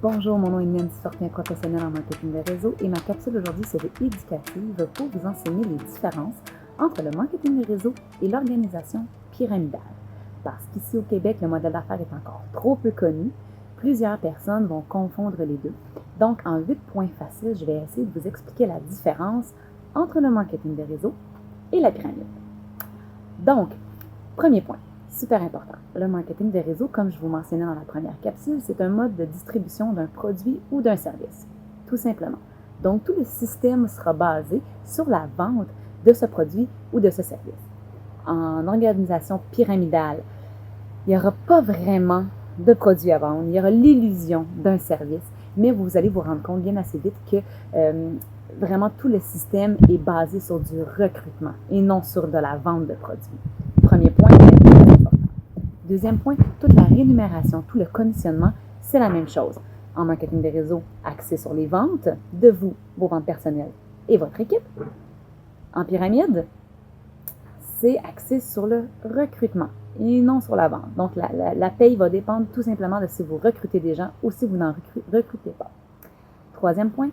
Bonjour, mon nom est Nancy Fortin, professionnelle en marketing de réseau et ma capsule aujourd'hui serait éducative pour vous enseigner les différences entre le marketing de réseau et l'organisation pyramidale. Parce qu'ici au Québec, le modèle d'affaires est encore trop peu connu, plusieurs personnes vont confondre les deux. Donc, en 8 points faciles, je vais essayer de vous expliquer la différence entre le marketing de réseau et la pyramide. Donc, premier point. Super important. Le marketing de réseau, comme je vous mentionnais dans la première capsule, c'est un mode de distribution d'un produit ou d'un service, tout simplement. Donc, tout le système sera basé sur la vente de ce produit ou de ce service. En organisation pyramidale, il n'y aura pas vraiment de produit à vendre, il y aura l'illusion d'un service, mais vous allez vous rendre compte bien assez vite que vraiment tout le système est basé sur du recrutement et non sur de la vente de produits. Premier point, très important. Deuxième point, toute la rémunération, tout le commissionnement, c'est la même chose. En marketing de réseau, axé sur les ventes de vous, vos ventes personnelles et votre équipe. En pyramide, c'est axé sur le recrutement et non sur la vente. Donc, la paye va dépendre tout simplement de si vous recrutez des gens ou si vous n'en recrutez pas. Troisième point,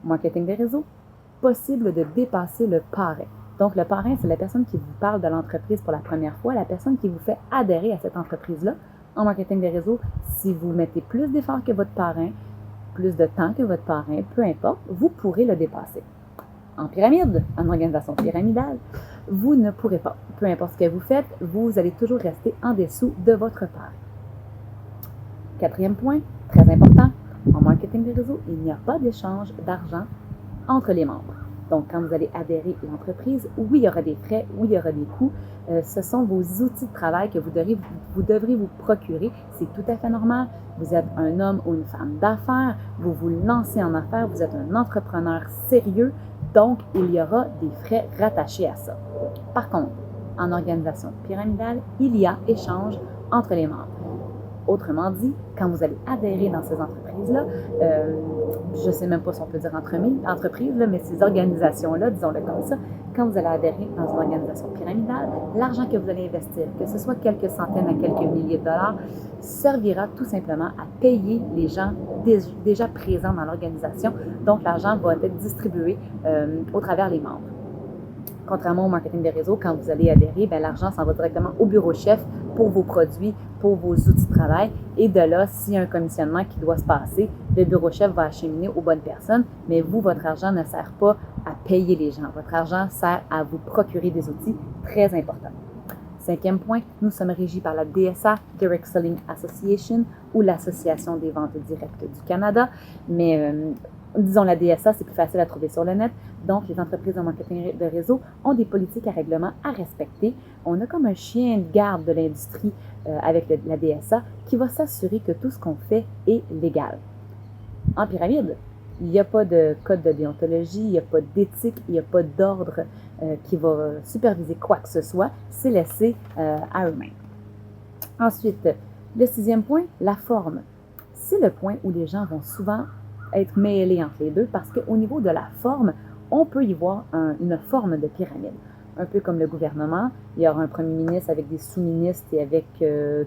marketing de réseau, possible de dépasser le parrain. Donc, le parrain, c'est la personne qui vous parle de l'entreprise pour la première fois, la personne qui vous fait adhérer à cette entreprise-là. En marketing de réseau, si vous mettez plus d'efforts que votre parrain, plus de temps que votre parrain, peu importe, vous pourrez le dépasser. En pyramide, en organisation pyramidale, vous ne pourrez pas. Peu importe ce que vous faites, vous allez toujours rester en dessous de votre parrain. Quatrième point, très important, en marketing de réseau, il n'y a pas d'échange d'argent entre les membres. Donc, quand vous allez adhérer à l'entreprise, oui, il y aura des frais, oui, il y aura des coûts. Ce sont vos outils de travail que vous devrez vous procurer. C'est tout à fait normal. Vous êtes un homme ou une femme d'affaires, vous vous lancez en affaires, vous êtes un entrepreneur sérieux, donc il y aura des frais rattachés à ça. Par contre, en organisation pyramidale, il y a échange entre les membres. Autrement dit, quand vous allez adhérer dans ces entreprises-là, je ne sais même pas si on peut dire entreprises, mais ces organisations-là, disons-le comme ça, quand vous allez adhérer dans une organisation pyramidale, l'argent que vous allez investir, que ce soit quelques centaines à quelques milliers de dollars, servira tout simplement à payer les gens déjà présents dans l'organisation. Donc, l'argent va être distribué au travers les membres. Contrairement au marketing de réseau, quand vous allez adhérer, l'argent s'en va directement au bureau chef pour vos produits, pour vos outils de travail. Et de là, s'il y a un commissionnement qui doit se passer, le bureau chef va acheminer aux bonnes personnes, mais vous, votre argent ne sert pas à payer les gens. Votre argent sert à vous procurer des outils très importants. Cinquième point, nous sommes régis par la DSA, Direct Selling Association, ou l'Association des ventes directes du Canada, mais disons la DSA, c'est plus facile à trouver sur le net. Donc, les entreprises de marketing de réseau ont des politiques à règlement à respecter. On a comme un chien de garde de l'industrie avec la DSA qui va s'assurer que tout ce qu'on fait est légal. En pyramide, il n'y a pas de code de déontologie, il n'y a pas d'éthique, il n'y a pas d'ordre qui va superviser quoi que ce soit. C'est laissé à eux-mêmes. Ensuite, le sixième point, la forme. C'est le point où les gens vont souvent être mêlés entre les deux parce qu'au niveau de la forme, on peut y voir une forme de pyramide. Un peu comme le gouvernement, il y aura un premier ministre avec des sous-ministres et avec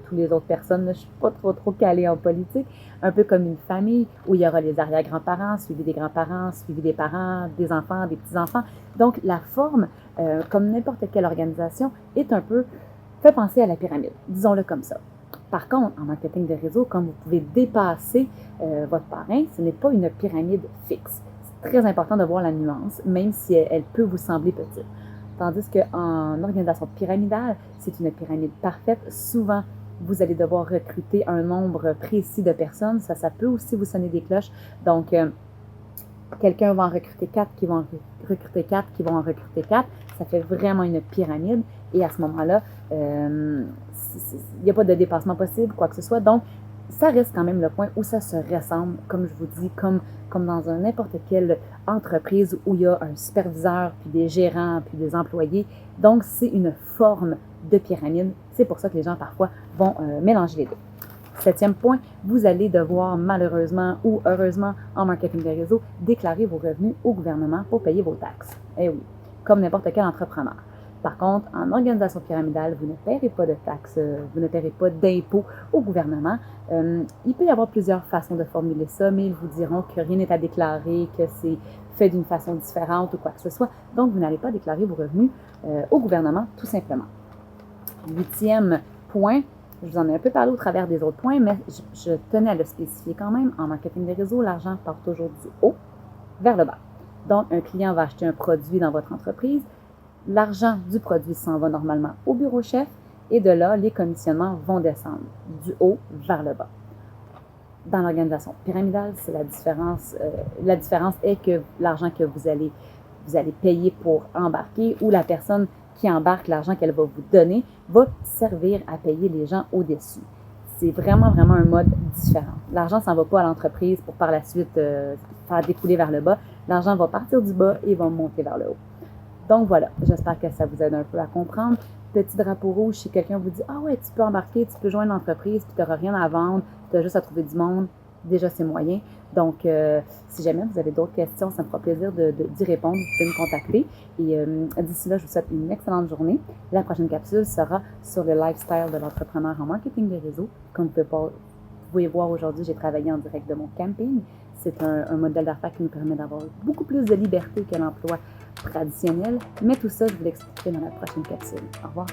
toutes les autres personnes. Je ne suis pas trop calée en politique. Un peu comme une famille où il y aura les arrière-grands-parents, suivis des grands-parents, suivis des parents, des enfants, des petits-enfants. Donc, la forme, comme n'importe quelle organisation, est un peu fait penser à la pyramide. Disons-le comme ça. Par contre, en marketing de réseau, comme vous pouvez dépasser votre parrain, ce n'est pas une pyramide fixe. C'est très important de voir la nuance, même si elle peut vous sembler petite. Tandis qu'en organisation pyramidale, c'est une pyramide parfaite. Souvent, vous allez devoir recruter un nombre précis de personnes. Ça peut aussi vous sonner des cloches. Donc, quelqu'un va en recruter 4, qui vont en recruter 4, qui vont en recruter 4. Ça fait vraiment une pyramide. Et à ce moment-là, il n'y a pas de dépassement possible, quoi que ce soit. Donc, ça reste quand même le point où ça se ressemble, comme je vous dis, comme dans n'importe quelle entreprise où il y a un superviseur, puis des gérants, puis des employés. Donc, c'est une forme de pyramide. C'est pour ça que les gens, parfois, vont mélanger les deux. Septième point, vous allez devoir, malheureusement ou heureusement, en marketing de réseau, déclarer vos revenus au gouvernement pour payer vos taxes. Eh oui, comme n'importe quel entrepreneur. Par contre, en organisation pyramidale, vous ne paierez pas de taxes, vous ne paierez pas d'impôts au gouvernement. Il peut y avoir plusieurs façons de formuler ça, mais ils vous diront que rien n'est à déclarer, que c'est fait d'une façon différente ou quoi que ce soit. Donc, vous n'allez pas déclarer vos revenus au gouvernement, tout simplement. 8e point, je vous en ai un peu parlé au travers des autres points, mais je tenais à le spécifier quand même. En marketing de réseau, l'argent part toujours du haut vers le bas. Donc, un client va acheter un produit dans votre entreprise. L'argent du produit s'en va normalement au bureau chef et de là, les commissionnements vont descendre du haut vers le bas. Dans l'organisation pyramidale, c'est la différence. La différence est que l'argent que vous allez payer pour embarquer ou la personne qui embarque, l'argent qu'elle va vous donner, va servir à payer les gens au-dessus. C'est vraiment un mode différent. L'argent ne s'en va pas à l'entreprise pour par la suite faire découler vers le bas. L'argent va partir du bas et va monter vers le haut. Donc voilà, j'espère que ça vous aide un peu à comprendre. Petit drapeau rouge, si quelqu'un vous dit « Ah ouais, tu peux embarquer, tu peux joindre l'entreprise, puis tu n'auras rien à vendre, tu as juste à trouver du monde », déjà c'est moyen. Donc, si jamais vous avez d'autres questions, ça me fera plaisir d'y répondre. Vous pouvez me contacter. Et d'ici là, je vous souhaite une excellente journée. La prochaine capsule sera sur le lifestyle de l'entrepreneur en marketing de réseau. Comme vous pouvez voir aujourd'hui, j'ai travaillé en direct de mon camping. C'est un modèle d'affaires qui nous permet d'avoir beaucoup plus de liberté que l'emploi traditionnel. Mais tout ça, je vous l'expliquerai dans la prochaine capsule. Au revoir.